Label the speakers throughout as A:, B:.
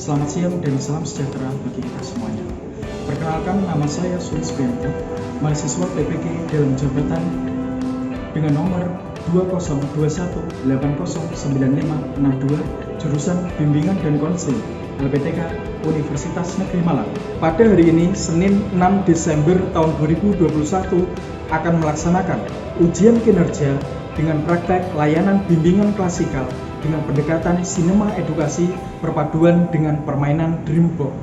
A: Selamat siang dan salam sejahtera bagi kita semuanya. Perkenalkan, nama saya Sulis Bianto, mahasiswa PPG dalam jabatan dengan nomor 2021809562, jurusan Bimbingan dan Konseling, LPTK Universitas Negeri Malang. Pada hari ini, Senin 6 Desember tahun 2021, akan melaksanakan ujian kinerja dengan praktek layanan bimbingan klasikal dengan pendekatan sinema edukasi perpaduan dengan permainan Dreambox.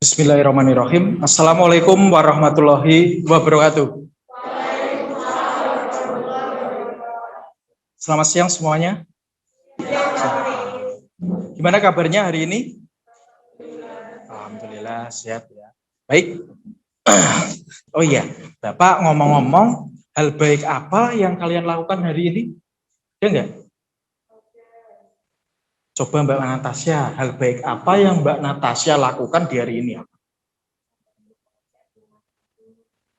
A: Bismillahirrahmanirrahim. Assalamualaikum warahmatullahi wabarakatuh. Selamat siang semuanya. Gimana kabarnya hari ini? Alhamdulillah sehat ya. Baik. Oh iya, Bapak ngomong-ngomong, hal baik apa yang kalian lakukan hari ini? Ya enggak? Coba Mbak Natasha, hal baik apa yang Mbak Natasha lakukan di hari ini?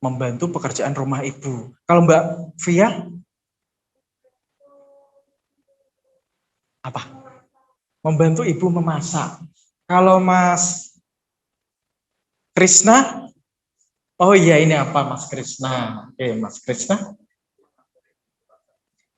A: Membantu pekerjaan rumah ibu. Kalau Mbak Via? Apa? Membantu ibu memasak. Kalau Mas Krisna? Oh iya, ini apa Mas Krisna? Oke, Mas Krisna?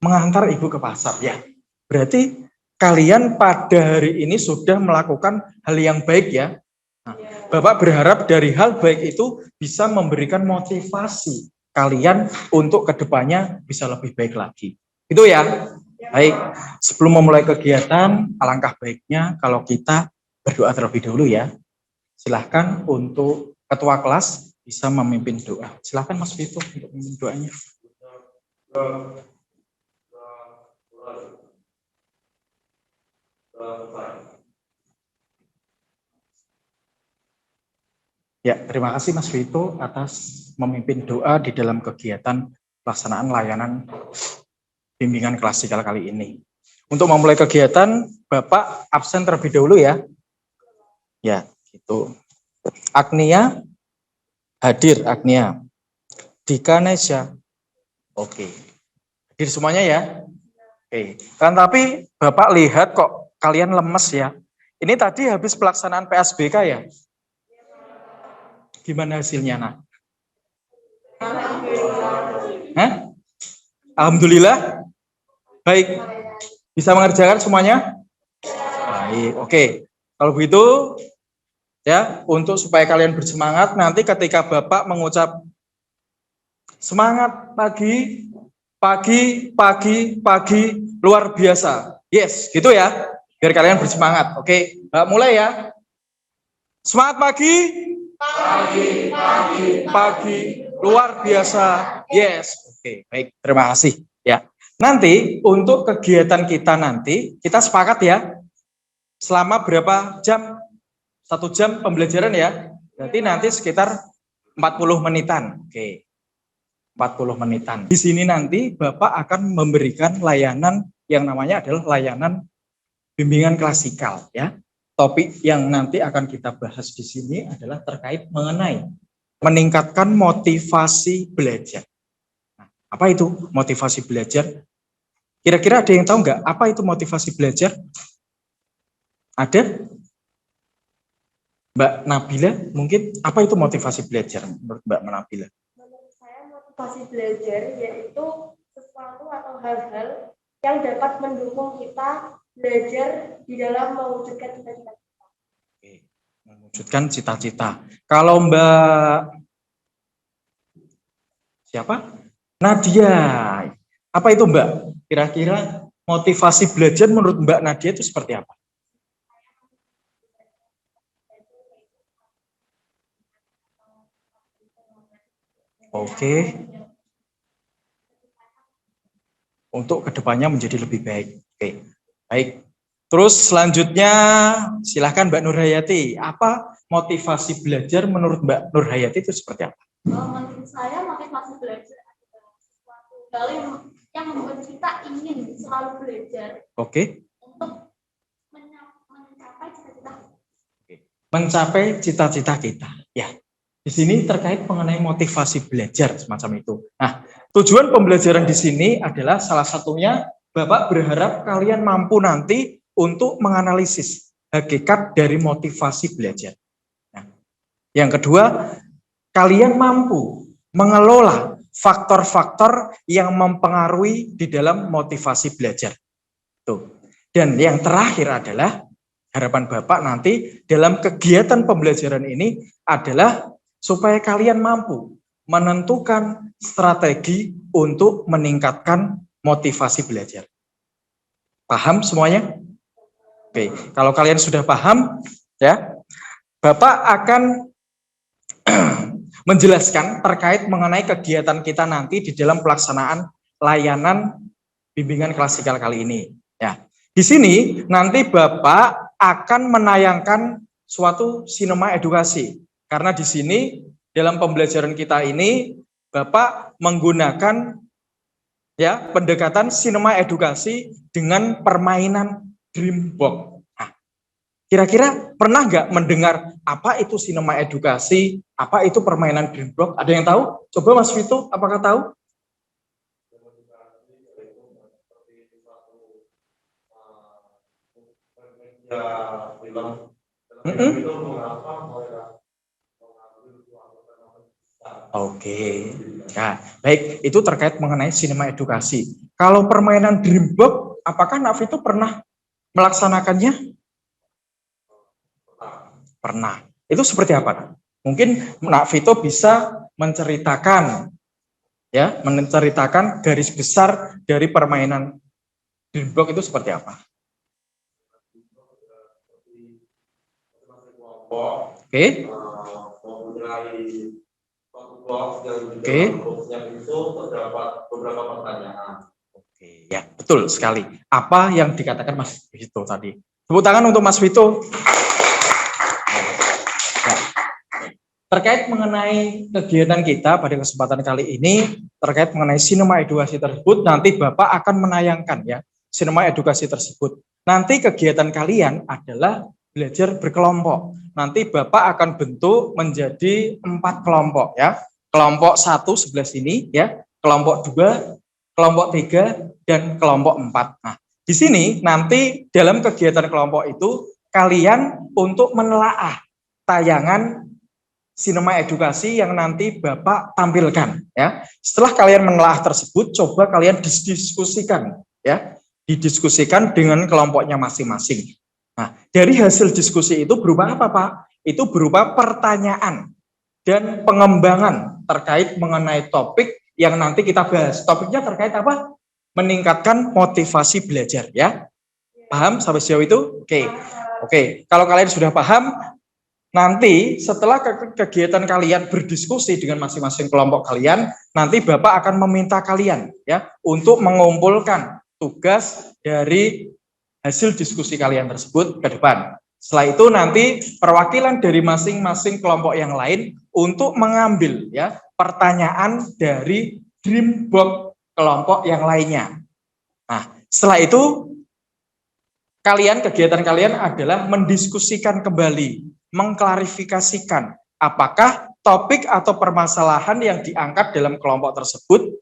A: Mengantar ibu ke pasar, ya. Berarti kalian pada hari ini sudah melakukan hal yang baik ya. Nah, Bapak berharap dari hal baik itu bisa memberikan motivasi kalian untuk kedepannya bisa lebih baik lagi. Itu ya. Baik, sebelum memulai kegiatan, alangkah baiknya kalau kita berdoa terlebih dahulu ya. Silahkan untuk ketua kelas bisa memimpin doa. Silahkan Mas Vito untuk memimpin doanya. Ya, terima kasih Mas Vito atas memimpin doa di dalam kegiatan pelaksanaan layanan bimbingan klasikal kali ini. Untuk memulai kegiatan, Bapak absen terlebih dahulu ya. Ya, gitu. Agnia hadir, Agnia. Dika Nesya. Oke. Hadir semuanya ya. Oke. Kan tapi Bapak lihat kok kalian lemes ya. Ini tadi habis pelaksanaan PSBK ya. Gimana hasilnya, Nah? Hah? Alhamdulillah. Baik. Bisa mengerjakan semuanya? Baik. Oke. Kalau begitu ya, untuk supaya kalian bersemangat nanti ketika Bapak mengucap semangat pagi, pagi, pagi, pagi, luar biasa. Yes, gitu ya. Biar kalian bersemangat. Oke, Mbak mulai ya. Semangat pagi. Pagi, pagi, pagi, luar biasa. Yes. Oke, baik. Terima kasih ya. Nanti untuk kegiatan kita nanti, kita sepakat ya. Selama berapa jam? 1 jam pembelajaran ya. Berarti nanti sekitar 40 menitan. Oke. 40 menitan. Di sini nanti Bapak akan memberikan layanan yang namanya adalah layanan bimbingan klasikal ya. Topik yang nanti akan kita bahas di sini adalah terkait mengenai meningkatkan motivasi belajar. Nah, apa itu motivasi belajar? Kira-kira ada yang tahu nggak apa itu motivasi belajar? Ada? Mbak Nabila, mungkin apa itu motivasi belajar menurut Mbak Nabila?
B: Menurut saya motivasi belajar yaitu sesuatu atau hal-hal yang dapat mendukung kita belajar di dalam mewujudkan cita-cita kita.
A: Oke, mewujudkan cita-cita. Kalau Mbak siapa? Nadia. Apa itu Mbak? Kira-kira motivasi belajar menurut Mbak Nadia itu seperti apa? Oke. Untuk kedepannya menjadi lebih baik. Oke, baik. Terus selanjutnya silahkan Mbak Nurhayati. Apa motivasi belajar menurut Mbak Nurhayati itu seperti apa?
B: Menurut saya motivasi belajar adalah sesuatu hal yang membuat kita ingin selalu belajar.
A: Oke.
B: Untuk
A: mencapai cita-cita kita. Ya, di sini terkait mengenai motivasi belajar semacam itu. Nah, tujuan pembelajaran di sini adalah salah satunya Bapak berharap kalian mampu nanti untuk menganalisis hakikat dari motivasi belajar. Nah, yang kedua, kalian mampu mengelola faktor-faktor yang mempengaruhi di dalam motivasi belajar. Tuh. Dan yang terakhir adalah harapan Bapak nanti dalam kegiatan pembelajaran ini adalah supaya kalian mampu menentukan strategi untuk meningkatkan motivasi belajar. Paham semuanya? Oke, kalau kalian sudah paham, ya, Bapak akan menjelaskan terkait mengenai kegiatan kita nanti di dalam pelaksanaan layanan bimbingan klasikal kali ini. Ya, di sini nanti Bapak akan menayangkan suatu sinema edukasi. Karena di sini dalam pembelajaran kita ini Bapak menggunakan ya pendekatan sinema edukasi dengan permainan Dreambox. Nah, kira-kira pernah nggak mendengar apa itu sinema edukasi, apa itu permainan Dreambox? Ada yang tahu? Coba Mas Vito, apakah tahu? Oke, nah, baik, itu terkait mengenai sinema edukasi. Kalau permainan Dreambox, apakah Nafito pernah melaksanakannya? Pernah. Itu seperti apa? Mungkin Nafito bisa menceritakan, ya, menceritakan garis besar dari permainan Dreambox itu seperti apa? Oke. Oke. Itu terdapat beberapa pertanyaan. Oke, ya betul sekali. Apa yang dikatakan Mas Vito tadi? Tepuk tangan untuk Mas Vito. Ya. Terkait mengenai kegiatan kita pada kesempatan kali ini, terkait mengenai sinema edukasi tersebut, nanti Bapak akan menayangkan ya sinema edukasi tersebut. Nanti kegiatan kalian adalah belajar berkelompok. Nanti Bapak akan bentuk menjadi 4 kelompok ya. Kelompok 1 sebelah sini ya, kelompok 2, kelompok 3, dan kelompok 4. Nah, di sini nanti dalam kegiatan kelompok itu kalian untuk menelaah tayangan sinema edukasi yang nanti Bapak tampilkan ya. Setelah kalian menelaah tersebut, coba kalian didiskusikan ya, didiskusikan dengan kelompoknya masing-masing. Nah, dari hasil diskusi itu berupa apa, Pak? Itu berupa pertanyaan dan pengembangan terkait mengenai topik yang nanti kita bahas. Topiknya terkait apa? Meningkatkan motivasi belajar ya. Paham sampai sejauh itu? Oke. Oke, kalau kalian sudah paham, nanti setelah kegiatan kalian berdiskusi dengan masing-masing kelompok kalian, nanti Bapak akan meminta kalian ya untuk mengumpulkan tugas dari hasil diskusi kalian tersebut ke depan. Setelah itu nanti perwakilan dari masing-masing kelompok yang lain untuk mengambil ya pertanyaan dari Dreambox kelompok yang lainnya. Nah, setelah itu kegiatan kalian adalah mendiskusikan kembali, mengklarifikasikan apakah topik atau permasalahan yang diangkat dalam kelompok tersebut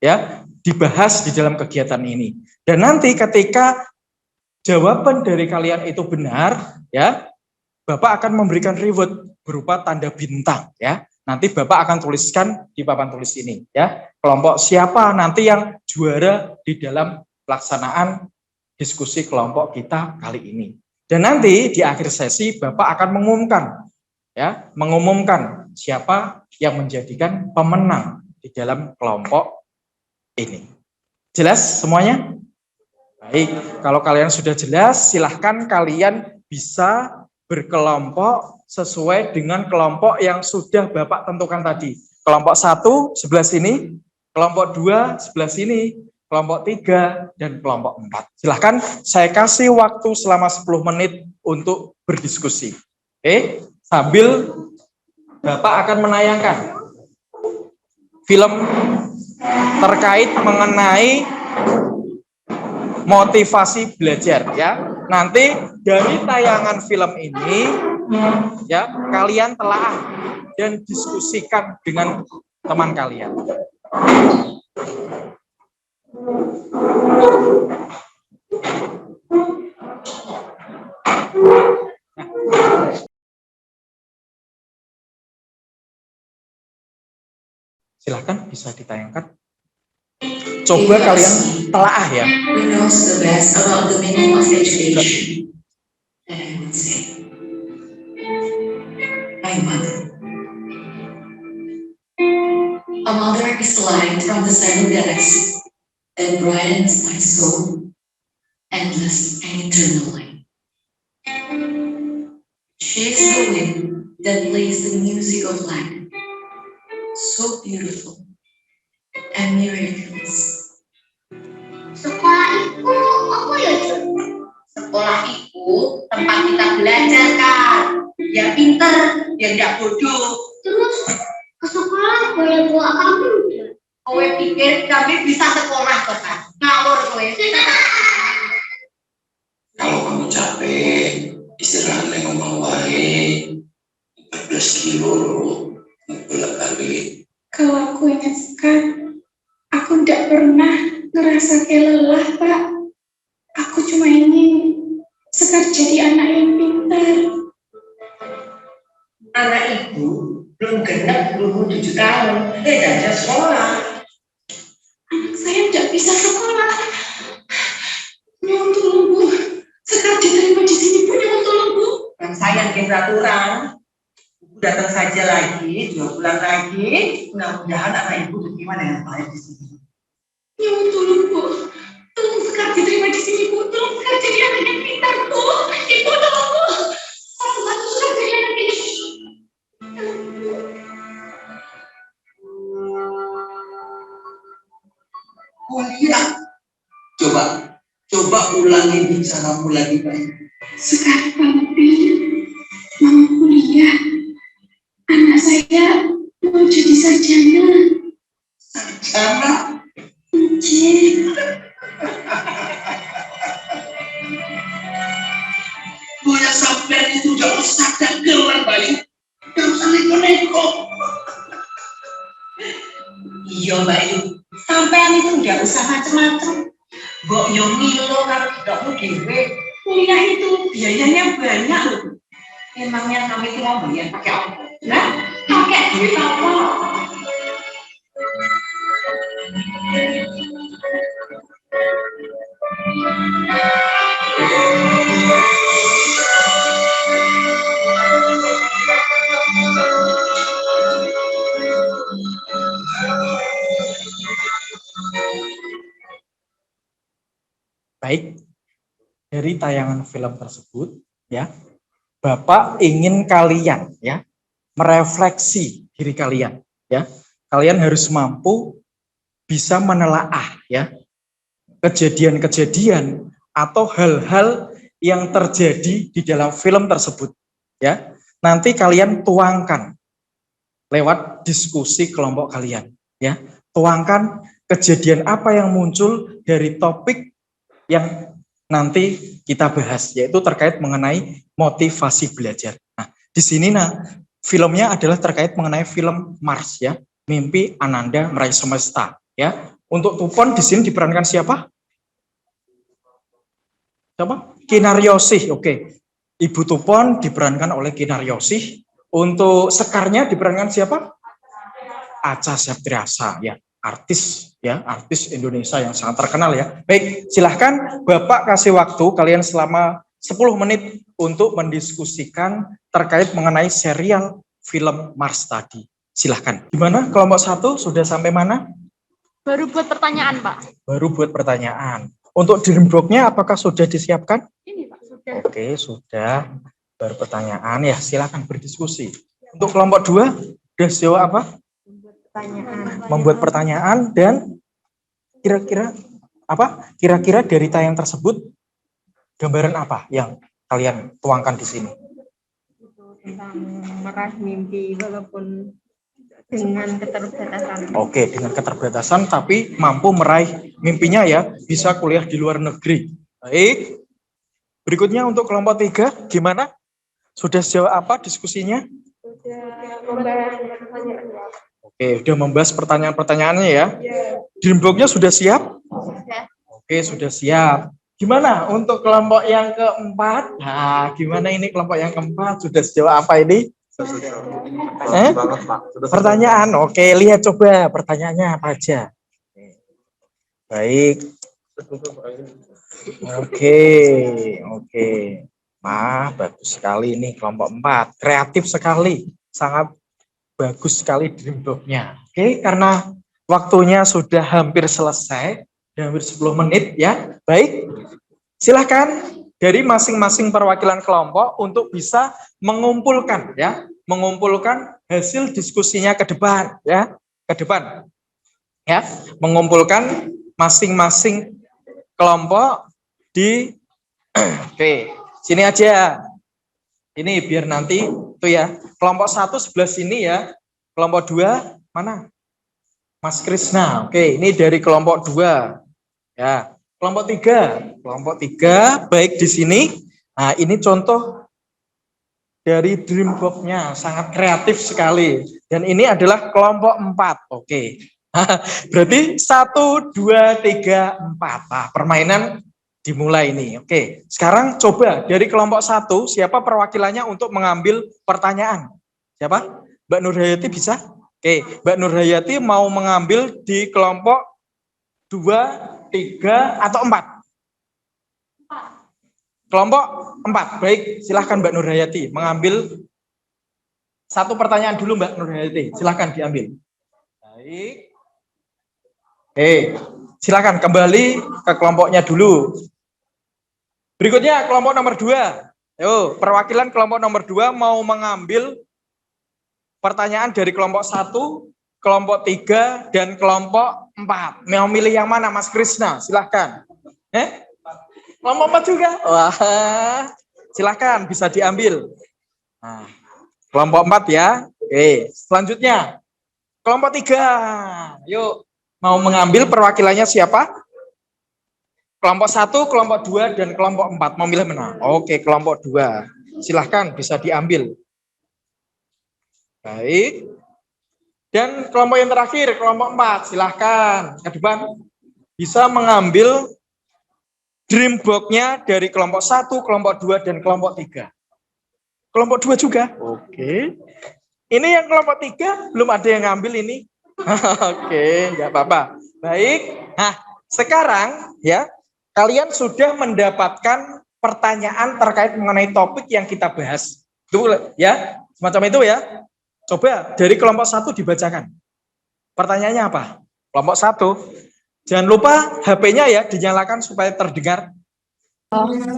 A: ya dibahas di dalam kegiatan ini. Dan nanti ketika jawaban dari kalian itu benar, ya, Bapak akan memberikan reward berupa tanda bintang, ya. Nanti Bapak akan tuliskan di papan tulis ini, ya. Kelompok siapa nanti yang juara di dalam pelaksanaan diskusi kelompok kita kali ini. Dan nanti di akhir sesi Bapak akan mengumumkan siapa yang menjadikan pemenang di dalam kelompok ini. Jelas semuanya? Baik, kalau kalian sudah jelas, silahkan kalian bisa berkelompok sesuai dengan kelompok yang sudah Bapak tentukan tadi. Kelompok 1 sebelah sini, kelompok 2 sebelah sini, kelompok 3, dan kelompok 4. Silahkan saya kasih waktu selama 10 menit untuk berdiskusi. Oke, sambil Bapak akan menayangkan film terkait mengenai motivasi belajar ya. nanti dari tayangan film ini ya kalian telah dan diskusikan dengan teman kalian. Silahkan bisa ditayangkan. Coba kalian telaah ya.
C: Who knows the best about the meaning of education? And I would say, my mother. A mother is a light from the center galaxy that brightens my soul, endless and eternally. She is the wind that plays the music of life, so beautiful and miraculous.
D: Sekolah itu apa ya, Cuk? Sekolah itu tempat kita belajar, kan? Biar pinter, biar tidak bodoh. Terus ke sekolah boleh bawa kamu? Kowe pikir kami bisa sekolah kok, kan? Ngawur kowe.
E: Kalau kamu capek, istirahat ngomong wae. 14 kilo loh, bolak balik.
F: Kalau aku ingat sekarang, aku tidak pernah ngerasa kayak lelah, Pak. Aku cuma ingin Sekar jadi anak yang pintar.
D: Anak ibu belum genap 27 tahun, belajar sekolah.
F: Anak saya tidak bisa sekolah. Nyuwun tolong, Bu. Sekar diterima di sini, Bu. Nyuwun tolong, Bu.
D: Dan saya bikin peraturan. Ibu datang saja lagi, 2 bulan lagi. Mudah-mudahan anak ibu diterima dengan baik di sini.
F: Nyuwun tolong, Bu. Tolong Sekar diterima di sini, Bu. Tolong Sekar jadi anak yang pintar, Bu. Ibu, tolong, Bu. Tolong bantu Sekar jadi anak ini.
E: Kuliah. Coba ulangi bicaramu lagi, Pak.
F: Sekar, Papi, mau kuliah. Anak saya mau jadi sarjana.
E: Sarjana.
F: Cik.
E: Punya sampean itu udah usah dagelan, Bayu. Gak usah neko-neko.
D: Iya, Mbak Yu. Sampean itu nggak usah macam-macam. Mbok yo ngilo karo didokmu dhewe. Kuliah itu biayanya banyak loh. Emangnya kami itu mau bayar pakai apa? Nah, pakai duit apa?
A: Baik, dari tayangan film tersebut, ya, Bapak ingin kalian, ya, merefleksi diri kalian, ya. Kalian harus mampu bisa menelaah, ya, kejadian-kejadian atau hal-hal yang terjadi di dalam film tersebut, ya. Nanti kalian tuangkan lewat diskusi kelompok kalian, ya. Tuangkan kejadian apa yang muncul dari topik yang nanti kita bahas, yaitu terkait mengenai motivasi belajar. Nah, di sini filmnya adalah terkait mengenai film Mars, ya, Mimpi Ananda Meraih Semesta, ya. Untuk Tupon di sini diperankan siapa? Siapa? Kinaryosih. Oke. Ibu Tupon diperankan oleh Kinaryosih. Untuk Sekarnya diperankan siapa? Acha Septriasa, ya. Artis, ya, artis Indonesia yang sangat terkenal, ya. Baik, silahkan Bapak kasih waktu kalian selama 10 menit untuk mendiskusikan terkait mengenai serial film Mars tadi. Silahkan. Gimana kelompok 1 sudah sampai mana?
G: Baru buat pertanyaan, Pak.
A: Baru buat pertanyaan. Untuk dream box-nya apakah sudah disiapkan?
G: Ini, Pak, sudah.
A: Oke, sudah. Baru pertanyaan, ya, silakan berdiskusi. Untuk kelompok 2, sudah jawab apa? Membuat pertanyaan dan kira-kira apa? Kira-kira dari tayangan tersebut gambaran apa yang kalian tuangkan di sini?
G: Tentang meraih mimpi walaupun dengan keterbatasan.
A: Oke, dengan keterbatasan tapi mampu meraih mimpinya, ya, bisa kuliah di luar negeri. Baik. Berikutnya untuk kelompok 3, gimana? Sudah sejauh apa diskusinya?
B: Sudah membahas pertanyaan.
A: Oke, sudah membahas pertanyaan-pertanyaannya ya.
B: Ya.
A: Dreambox-nya sudah siap?
G: Sudah.
A: Oke, sudah siap. Gimana untuk kelompok yang keempat? Nah, gimana ini kelompok yang keempat? Sudah sejauh apa ini? Pertanyaan, oke, lihat coba pertanyaannya apa aja. Baik. Oke. Bagus sekali ini kelompok 4. Kreatif sekali. Sangat bagus sekali Dreambox-nya. Oke, karena waktunya sudah hampir selesai. Hampir 10 menit ya. Baik. Silahkan dari masing-masing perwakilan kelompok untuk bisa mengumpulkan ya, mengumpulkan hasil diskusinya ke depan ya, ke depan. Ya, mengumpulkan masing-masing kelompok di oke, sini aja. Ini biar nanti tuh ya. Kelompok 1 sebelah sini ya. Kelompok 2 mana? Mas Krisna. Oke, ini dari kelompok 2. Ya, kelompok 3. Kelompok 3 baik di sini. Nah, ini contoh dari Dreambox-nya, sangat kreatif sekali. Dan ini adalah kelompok 4. Oke. Berarti 1 2 3 4. Nah, permainan dimulai ini. Oke. Sekarang coba dari kelompok 1 siapa perwakilannya untuk mengambil pertanyaan? Siapa? Mbak Nurhayati bisa? Oke, Mbak Nurhayati mau mengambil di kelompok 2, 3 atau 4? Kelompok 4. Baik, silahkan Mbak Nurhayati mengambil satu pertanyaan dulu Mbak Nurhayati. Silahkan diambil. Baik. Silakan kembali ke kelompoknya dulu. Berikutnya kelompok nomor 2. Yo, perwakilan kelompok nomor 2 mau mengambil pertanyaan dari kelompok 1, kelompok 3, dan kelompok 4. Mau milih yang mana Mas Krisna? Silahkan. Kelompok 4 juga? Wah, silahkan bisa diambil. Nah, kelompok 4 ya. Oke, selanjutnya kelompok 3. Yuk. Mau mengambil perwakilannya siapa? Kelompok 1, kelompok 2, dan kelompok 4. Mau milih mana? Oke, kelompok 2. Silahkan bisa diambil. Baik. Dan kelompok yang terakhir, kelompok 4. Silahkan ke depan. Bisa mengambil Dreambox-nya dari kelompok 1, kelompok 2, dan kelompok 3. Kelompok 2 juga? Oke. Ini yang kelompok 3, belum ada yang ngambil ini. Oke, nggak apa-apa. Baik. Nah, sekarang ya, kalian sudah mendapatkan pertanyaan terkait mengenai topik yang kita bahas. Itu ya, semacam itu ya. Coba dari kelompok 1 dibacakan. Pertanyaannya apa? Kelompok 1. Jangan lupa HP-nya ya dinyalakan supaya terdengar.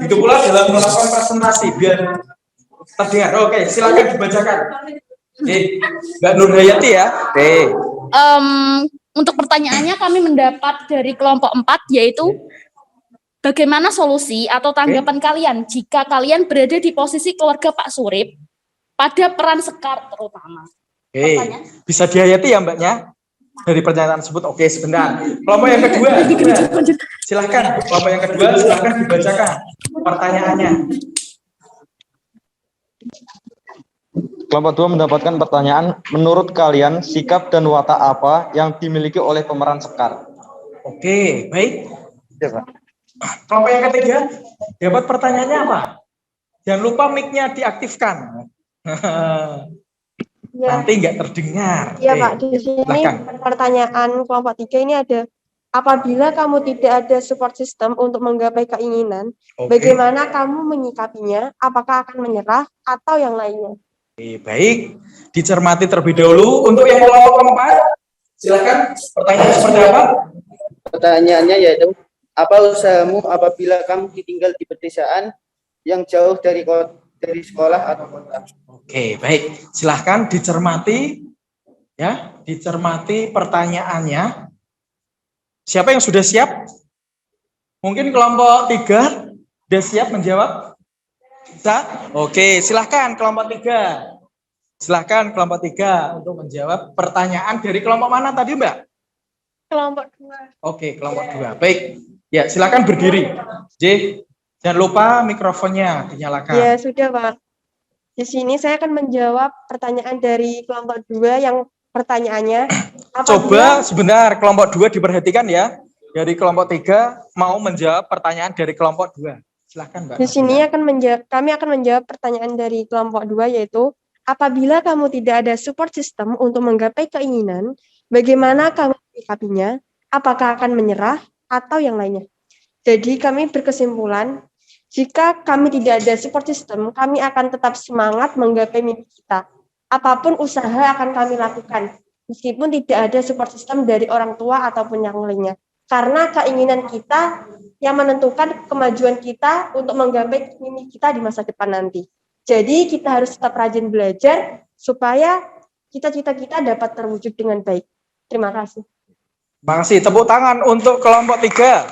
A: Itu pula dalam melakukan presentasi biar terdengar. Oke, silakan dibacakan. Mbak Nurhayati ya.
H: Untuk pertanyaannya kami mendapat dari kelompok 4 yaitu bagaimana solusi atau tanggapan kalian jika kalian berada di posisi keluarga Pak Surip pada peran Sekar terutama.
A: Bisa dihayati ya Mbaknya? Dari pernyataan tersebut, oke sebentar. Kelompok yang kedua, silahkan. Kelompok yang kedua, silahkan dibacakan pertanyaannya.
I: Kelompok 2 mendapatkan pertanyaan, menurut kalian sikap dan watak apa yang dimiliki oleh pemeran Sekar?
A: Oke, baik.
I: Ya, Pak.
A: Kelompok yang ketiga, dapat pertanyaannya apa? Jangan lupa mic-nya diaktifkan.
B: Ya.
A: Nanti nggak terdengar.
B: Iya Pak, di sini
A: silahkan.
B: pertanyaan kelompok 3 ini ada, apabila kamu tidak ada support system untuk menggapai keinginan, bagaimana kamu menyikapinya? Apakah akan menyerah atau yang lainnya?
A: Baik, dicermati terlebih dahulu. Untuk yang kelompok keempat, silakan. Pertanyaan seperti apa?
J: Pertanyaannya yaitu, apa usahamu apabila kamu ditinggal di pedesaan yang jauh dari sekolah atau kota?
A: Oke, baik. Silahkan dicermati, ya, dicermati pertanyaannya. Siapa yang sudah siap? Mungkin kelompok 3 sudah siap menjawab? Bisa? Oke, silahkan kelompok 3. Silahkan kelompok 3 untuk menjawab pertanyaan dari kelompok mana tadi, Mbak?
B: Kelompok 2.
A: Oke, kelompok 2. Baik. Ya, silahkan berdiri. J. Jangan lupa mikrofonnya dinyalakan.
B: Ya, sudah, Pak. Di sini saya akan menjawab pertanyaan dari kelompok 2 yang pertanyaannya.
A: Coba sebentar, kelompok 2 diperhatikan ya. Dari kelompok 3 mau menjawab pertanyaan dari kelompok 2. Silakan, Mbak.
B: Di sini kami akan menjawab pertanyaan dari kelompok 2 yaitu, apabila kamu tidak ada support system untuk menggapai keinginan, bagaimana kamu menyikapinya? Apakah akan menyerah atau yang lainnya? Jadi kami berkesimpulan, jika kami tidak ada support system, kami akan tetap semangat menggapai mimpi kita. Apapun usaha akan kami lakukan, meskipun tidak ada support system dari orang tua ataupun yang lainnya. Karena keinginan kita yang menentukan kemajuan kita untuk menggapai mimpi kita di masa depan nanti. Jadi kita harus tetap rajin belajar supaya cita-cita kita dapat terwujud dengan baik. Terima kasih.
A: Terima kasih. Tepuk tangan untuk kelompok 3.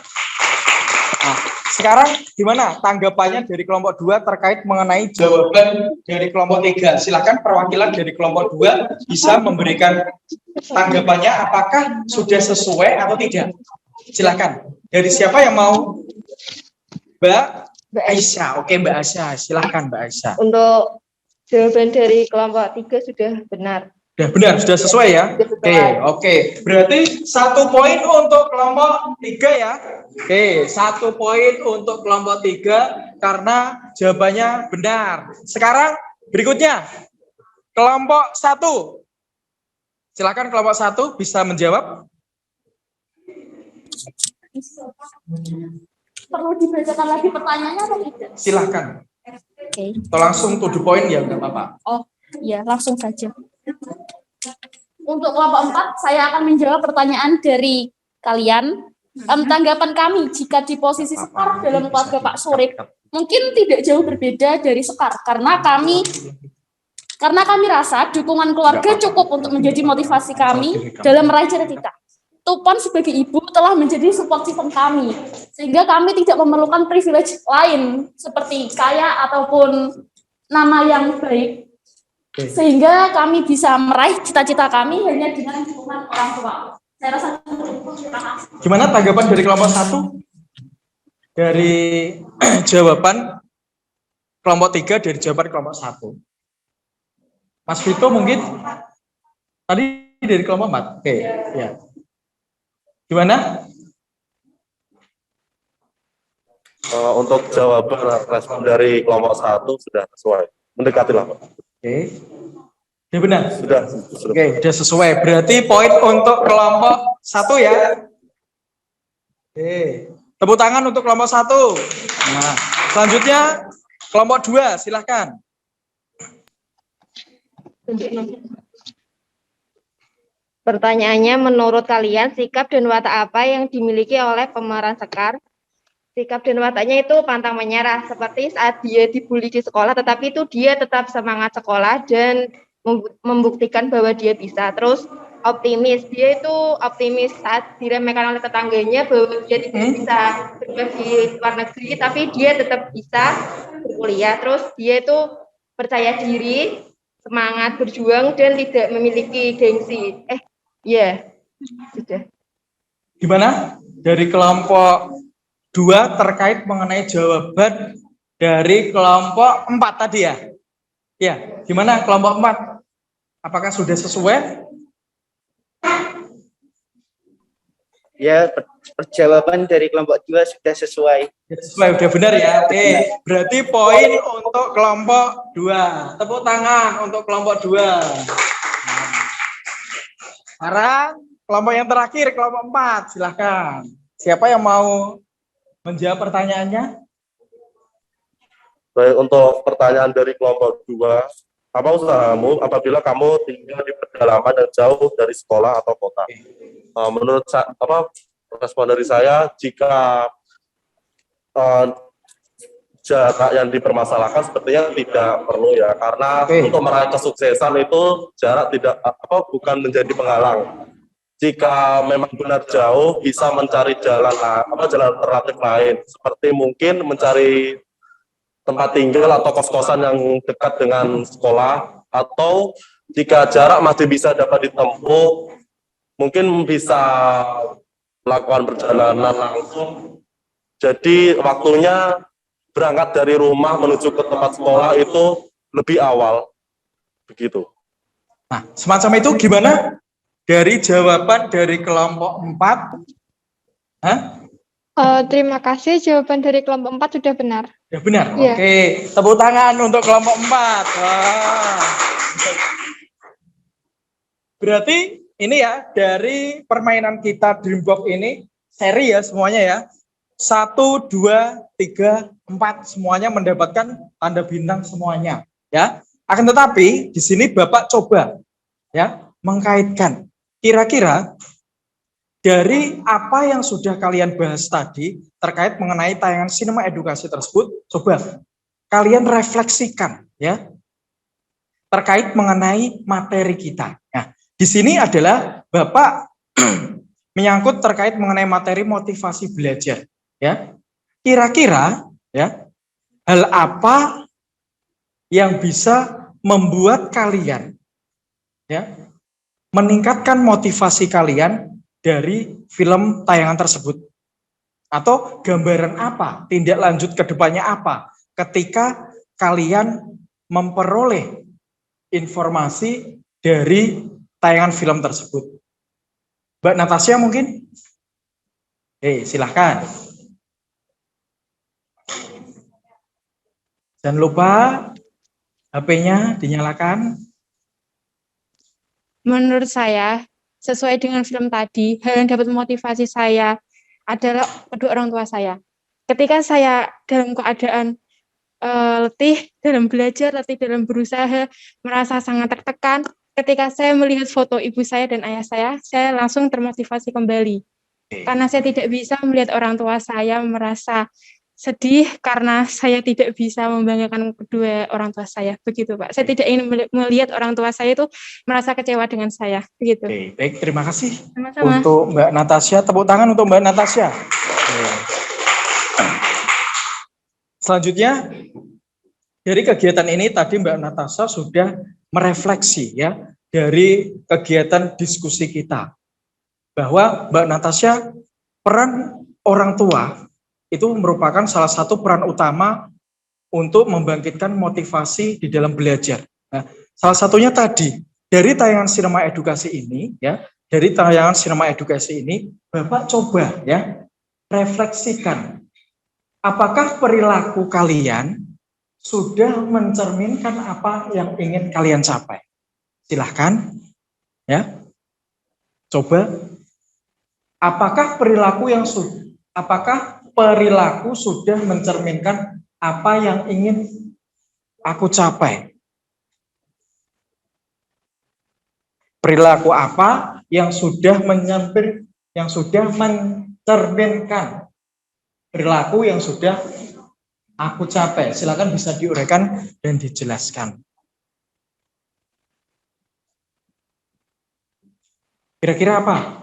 A: Nah, sekarang gimana tanggapannya dari kelompok 2 terkait mengenai jawaban dari kelompok 3? Silakan perwakilan dari kelompok 2 bisa memberikan tanggapannya apakah sudah sesuai atau tidak. Silakan. Dari siapa yang mau? Mbak Aisyah. Oke, Mbak Aisyah. Silakan, Mbak Aisyah.
G: Untuk jawaban dari kelompok 3 sudah benar.
A: Sudah benar, sudah sesuai ya? Oke. Berarti 1 poin untuk kelompok 3 ya? Oke, 1 poin untuk kelompok 3 karena jawabannya benar. Sekarang berikutnya, kelompok 1. Silakan kelompok 1 bisa menjawab.
H: Perlu dibacakan lagi pertanyaannya atau tidak?
A: Silakan.
H: Oke.
A: Atau langsung to the point ya, nggak apa-apa.
H: Oh, iya, langsung saja. Untuk kelompok 4, saya akan menjawab pertanyaan dari kalian. Tanggapan kami jika di posisi Sekar dalam keluarga Pak Surip mungkin tidak jauh berbeda dari Sekar karena kami rasa dukungan keluarga cukup untuk menjadi motivasi kami dalam meraih cita-cita. Tupon sebagai ibu telah menjadi support system kami sehingga kami tidak memerlukan privilege lain seperti kaya ataupun nama yang baik. Sehingga kami bisa meraih cita-cita kami hanya dengan dukungan orang tua. Saya rasa
A: gimana tanggapan dari kelompok 1? Dari jawaban kelompok 3 dari jawaban kelompok 1. Mas Vito mungkin tadi dari kelompok 4. Oke, ya. Gimana?
K: Untuk jawaban respon dari kelompok 1 sudah sesuai. Mendekati lah, Pak.
A: Oke. Ya benar.
K: Sudah.
A: Oke, sudah sesuai. Berarti poin untuk kelompok 1 ya. Oke. Tepuk tangan untuk kelompok 1. Nah, selanjutnya kelompok 2, silahkan.
G: Pertanyaannya, menurut kalian sikap dan watak apa yang dimiliki oleh pemeran Sekar? Sikap dan wataknya itu pantang menyerah, seperti saat dia dibully di sekolah, tetapi itu dia tetap semangat sekolah dan membuktikan bahwa dia bisa. Terus optimis, dia itu optimis saat diremehkan oleh tetangganya bahwa dia tidak bisa berkuliah di luar negeri, tapi dia tetap bisa berkuliah. Terus dia itu percaya diri, semangat berjuang dan tidak memiliki gengsi. Sudah.
A: Gimana dari kelompok 2 terkait mengenai jawaban dari kelompok 4 tadi ya? Ya, gimana kelompok 4? Apakah sudah sesuai?
J: Ya, jawaban dari kelompok 2 sudah sesuai.
A: Sesuai, udah benar ya. Oke, berarti poin untuk kelompok 2. Tepuk tangan untuk kelompok 2. Sekarang kelompok yang terakhir, kelompok 4. Silahkan. Siapa yang mau menjawab pertanyaannya?
K: Baik, untuk pertanyaan dari kelompok 2, apa usahamu apabila kamu tinggal di pedalaman dan jauh dari sekolah atau kota? Menurut respon dari saya, jika jarak yang dipermasalahkan sepertinya tidak perlu ya, karena untuk meraih kesuksesan itu jarak bukan menjadi penghalang. Jika memang benar jauh, bisa mencari jalan alternatif lain, seperti mungkin mencari tempat tinggal atau kos-kosan yang dekat dengan sekolah, atau jika jarak masih bisa dapat ditempuh, mungkin bisa melakukan perjalanan langsung. Jadi waktunya berangkat dari rumah menuju ke tempat sekolah itu lebih awal. Begitu.
A: Nah, semacam itu gimana? Dari jawaban dari kelompok 4. Hah?
L: Terima kasih, jawaban dari kelompok 4 sudah benar.
A: Ya benar.
L: Iya.
A: Oke, tepuk tangan untuk kelompok 4. Wah. Berarti ini ya, dari permainan kita Dreambox ini seri ya semuanya ya. 1, 2, 3, 4 semuanya mendapatkan tanda bintang semuanya ya. Akan tetapi di sini Bapak coba ya mengkaitkan kira-kira dari apa yang sudah kalian bahas tadi terkait mengenai tayangan sinema edukasi tersebut, coba kalian refleksikan ya terkait mengenai materi kita. Nah, di sini adalah Bapak menyangkut terkait mengenai materi motivasi belajar ya. Kira-kira ya hal apa yang bisa membuat kalian ya meningkatkan motivasi kalian dari film tayangan tersebut, atau gambaran apa, tindak lanjut ke depannya apa ketika kalian memperoleh informasi dari tayangan film tersebut. Mbak Natasha mungkin? Silahkan. Jangan lupa HP-nya dinyalakan.
L: Menurut saya, sesuai dengan film tadi, hal yang dapat memotivasi saya adalah kedua orang tua saya. Ketika saya dalam keadaan letih dalam belajar, letih dalam berusaha, merasa sangat tertekan, ketika saya melihat foto ibu saya dan ayah saya langsung termotivasi kembali. Karena saya tidak bisa melihat orang tua saya merasa sedih karena saya tidak bisa membanggakan kedua orang tua saya. Begitu, Pak. Saya tidak ingin melihat orang tua saya itu merasa kecewa dengan saya. Begitu.
A: Oke, baik, terima kasih.
L: Sama-sama.
A: Untuk Mbak Natasha, tepuk tangan untuk Mbak Natasha. Selanjutnya, dari kegiatan ini tadi Mbak Natasha sudah merefleksi ya dari kegiatan diskusi kita. Bahwa Mbak Natasha, peran orang tua itu merupakan salah satu peran utama untuk membangkitkan motivasi di dalam belajar. Nah, salah satunya tadi dari tayangan sinema edukasi ini, ya, dari tayangan sinema edukasi ini, Bapak coba ya refleksikan, apakah perilaku kalian sudah mencerminkan apa yang ingin kalian capai? Silahkan, ya, coba. Apakah perilaku sudah mencerminkan apa yang ingin aku capai? Perilaku apa yang sudah mencerminkan perilaku yang sudah aku capai? Silakan bisa diuraikan dan dijelaskan. Kira-kira apa?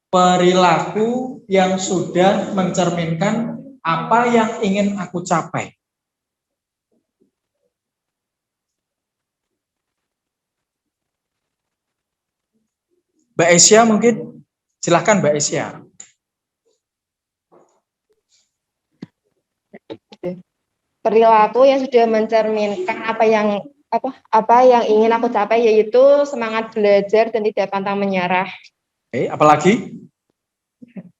A: Perilaku yang sudah mencerminkan apa yang ingin aku capai. Mbak Asia mungkin, silahkan Mbak Asia.
G: Perilaku yang sudah mencerminkan apa yang ingin aku capai, yaitu semangat belajar dan tidak pantang menyerah.
A: Oke, apalagi?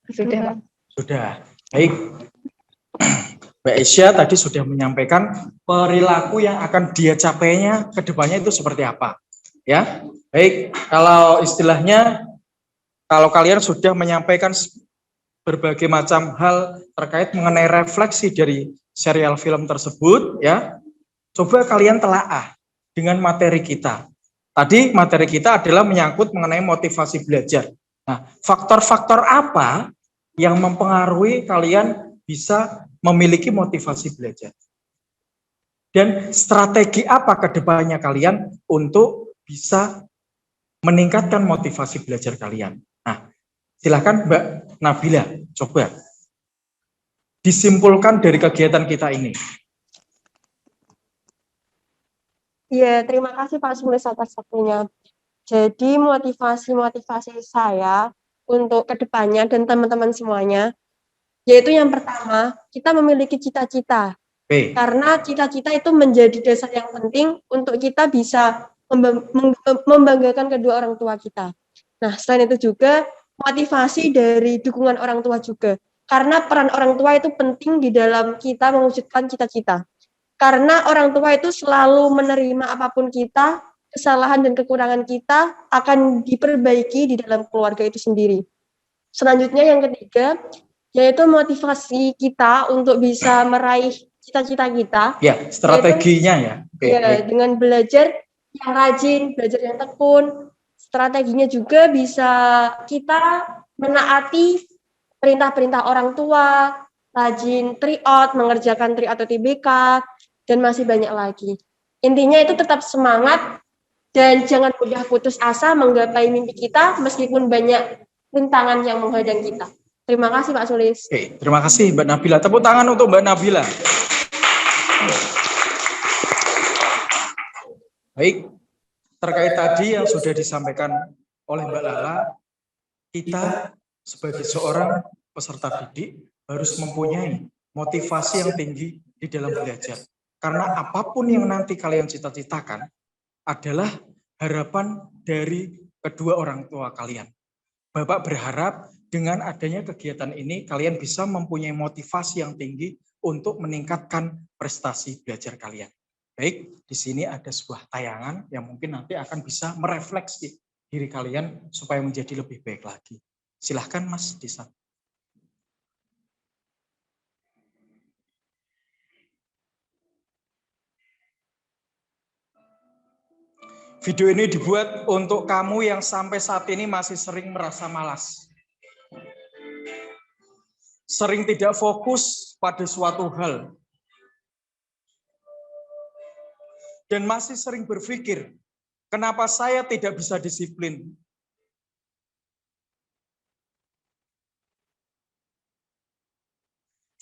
G: Sudah, Pak.
A: Sudah. Baik. Mbak Asia tadi sudah menyampaikan perilaku yang akan dia capainya ke depannya itu seperti apa. Ya. Baik, kalau istilahnya kalau kalian sudah menyampaikan berbagai macam hal terkait mengenai refleksi dari serial film tersebut, ya. Coba kalian telaah dengan materi kita. Tadi materi kita adalah menyangkut mengenai motivasi belajar. Nah, faktor-faktor apa yang mempengaruhi kalian bisa memiliki motivasi belajar? Dan strategi apa ke depannya kalian untuk bisa meningkatkan motivasi belajar kalian? Nah, silakan Mbak Nabila, coba disimpulkan dari kegiatan kita ini.
B: Ya, terima kasih Pak Sulis atas waktunya. Jadi motivasi saya untuk kedepannya dan teman-teman semuanya, Yaitu yang pertama, kita memiliki cita-cita. Karena cita-cita itu menjadi dasar yang penting untuk kita bisa membanggakan kedua orang tua kita. Nah, selain itu juga motivasi dari dukungan orang tua juga. Karena peran orang tua itu penting di dalam kita mewujudkan cita-cita. Karena orang tua itu selalu menerima apapun kita, kesalahan dan kekurangan kita akan diperbaiki di dalam keluarga itu sendiri. Selanjutnya yang ketiga, yaitu motivasi kita untuk bisa meraih cita-cita kita.
A: Ya, strateginya
B: yaitu, dengan belajar yang rajin, belajar yang tekun. Strateginya juga bisa kita menaati perintah-perintah orang tua, rajin tryout, mengerjakan tryout atau TBK, dan masih banyak lagi. Intinya itu tetap semangat dan jangan mudah putus asa menggapai mimpi kita meskipun banyak rintangan yang menghadang kita. Terima kasih Pak Sulis.
A: Oke, terima kasih Mbak Nabila. Tepuk tangan untuk Mbak Nabila. Baik, terkait tadi yang sudah disampaikan oleh Mbak Lala, kita sebagai seorang peserta didik harus mempunyai motivasi yang tinggi di dalam belajar. Karena apapun yang nanti kalian cita-citakan adalah harapan dari kedua orang tua kalian. Bapak berharap dengan adanya kegiatan ini kalian bisa mempunyai motivasi yang tinggi untuk meningkatkan prestasi belajar kalian. Baik, di sini ada sebuah tayangan yang mungkin nanti akan bisa merefleksi diri kalian supaya menjadi lebih baik lagi. Silahkan Mas Disan. Video ini dibuat untuk kamu yang sampai saat ini masih sering merasa malas. Sering tidak fokus pada suatu hal. Dan masih sering berpikir, kenapa saya tidak bisa disiplin?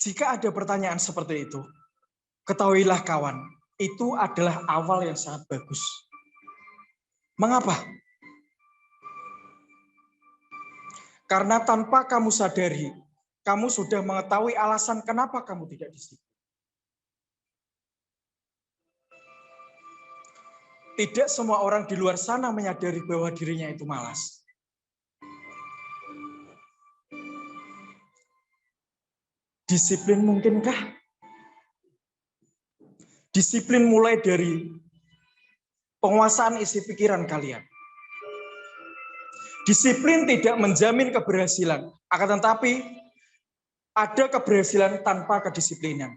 A: Jika ada pertanyaan seperti itu, ketahuilah kawan, itu adalah awal yang sangat bagus. Mengapa? Karena tanpa kamu sadari, kamu sudah mengetahui alasan kenapa kamu tidak disiplin. Tidak semua orang di luar sana menyadari bahwa dirinya itu malas. Disiplin mungkinkah? Disiplin mulai dari penguasaan isi pikiran kalian. Disiplin tidak menjamin keberhasilan, akan tetapi ada keberhasilan tanpa kedisiplinan.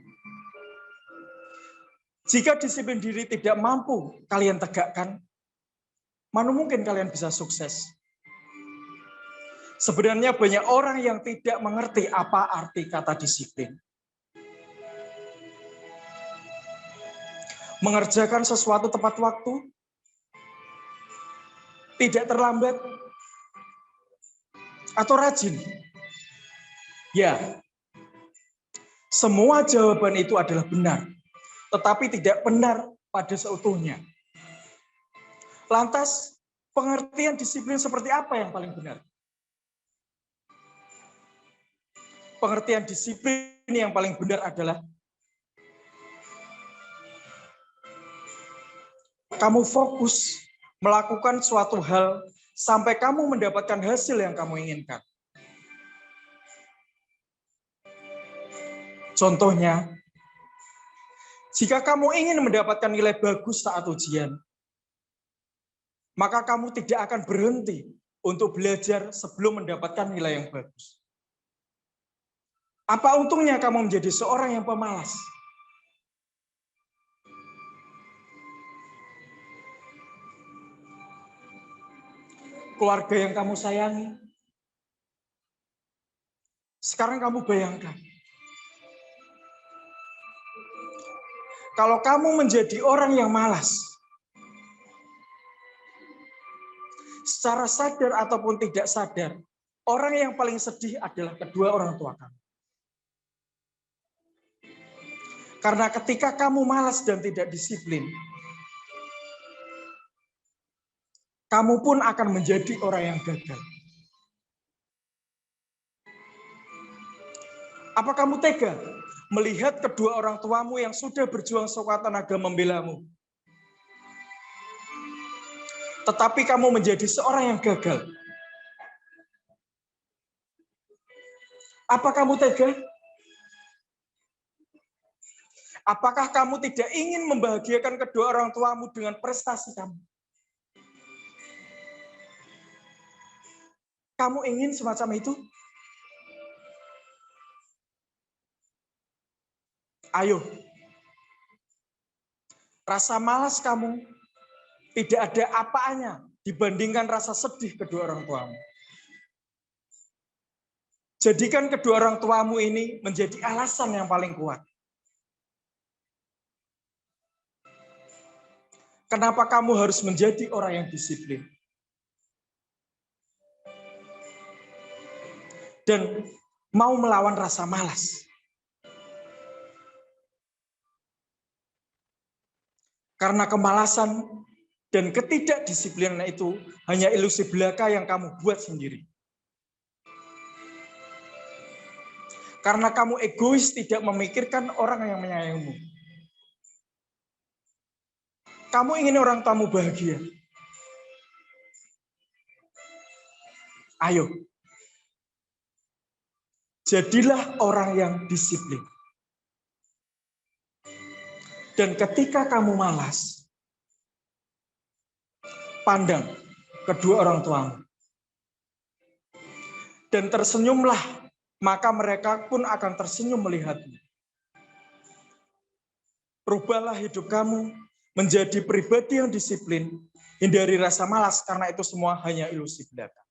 A: Jika disiplin diri tidak mampu kalian tegakkan, mana mungkin kalian bisa sukses? Sebenarnya banyak orang yang tidak mengerti apa arti kata disiplin. Mengerjakan sesuatu tepat waktu, tidak terlambat, atau rajin. Ya, semua jawaban itu adalah benar. Tetapi tidak benar pada seutuhnya. Lantas, pengertian disiplin seperti apa yang paling benar? Pengertian disiplin yang paling benar adalah kamu fokus melakukan suatu hal sampai kamu mendapatkan hasil yang kamu inginkan. Contohnya, jika kamu ingin mendapatkan nilai bagus saat ujian, maka kamu tidak akan berhenti untuk belajar sebelum mendapatkan nilai yang bagus. Apa untungnya kamu menjadi seorang yang pemalas? Keluarga yang kamu sayangi, sekarang kamu bayangkan, kalau kamu menjadi orang yang malas, secara sadar ataupun tidak sadar, orang yang paling sedih adalah kedua orang tua kamu. Karena ketika kamu malas dan tidak disiplin, kamu pun akan menjadi orang yang gagal. Apa kamu tega melihat kedua orang tuamu yang sudah berjuang sekuat tenaga membelamu, tetapi kamu menjadi seorang yang gagal? Apa kamu tega? Apakah kamu tidak ingin membahagiakan kedua orang tuamu dengan prestasi kamu? Kamu ingin semacam itu? Ayo. Rasa malas kamu tidak ada apa-apanya dibandingkan rasa sedih kedua orang tuamu. Jadikan kedua orang tuamu ini menjadi alasan yang paling kuat. Kenapa kamu harus menjadi orang yang disiplin? Dan mau melawan rasa malas. Karena kemalasan dan ketidakdisiplinan itu hanya ilusi belaka yang kamu buat sendiri. Karena kamu egois, tidak memikirkan orang yang menyayangimu. Kamu ingin orang tamu bahagia. Ayo. Jadilah orang yang disiplin. Dan ketika kamu malas, pandang kedua orang tuamu. Dan tersenyumlah, maka mereka pun akan tersenyum melihatmu. Rubahlah hidup kamu menjadi pribadi yang disiplin, hindari rasa malas karena itu semua hanya ilusi belaka.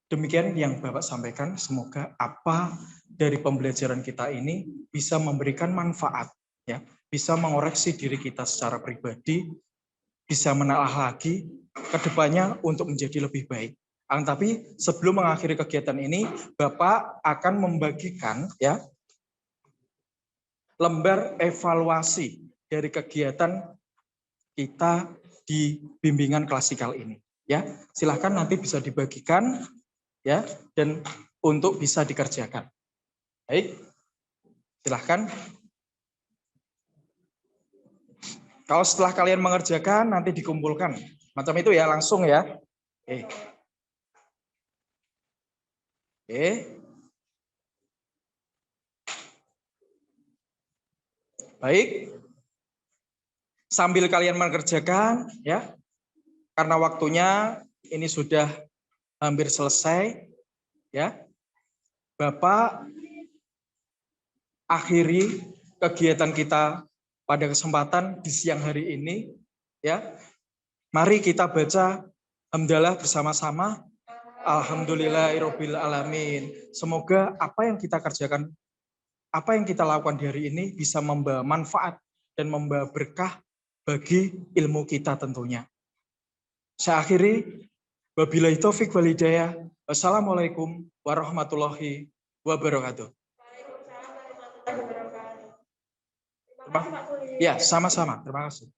A: Demikian yang Bapak sampaikan, semoga apa dari pembelajaran kita ini bisa memberikan manfaat, ya, bisa mengoreksi diri kita secara pribadi, bisa menelaah lagi ke depannya untuk menjadi lebih baik. Tapi sebelum mengakhiri kegiatan ini, Bapak akan membagikan, ya, lembar evaluasi dari kegiatan kita di bimbingan klasikal ini. Ya, silahkan nanti bisa dibagikan, ya, dan untuk bisa dikerjakan. Baik, silahkan. Kalau setelah kalian mengerjakan, nanti dikumpulkan. Macam itu ya, langsung ya. Baik, sambil kalian mengerjakan, ya, karena waktunya ini sudah hampir selesai, ya, Bapak akhiri kegiatan kita pada kesempatan di siang hari ini, ya. Mari kita baca hamdalah bersama-sama. Alhamdulillahirabbil alamin. Semoga apa yang kita kerjakan, apa yang kita lakukan di hari ini bisa membawa manfaat dan membawa berkah bagi ilmu kita tentunya. Saya akhiri, wabillahi taufik wal hidayah. Wassalamualaikum warahmatullahi wabarakatuh. Ya, sama-sama. Terima kasih.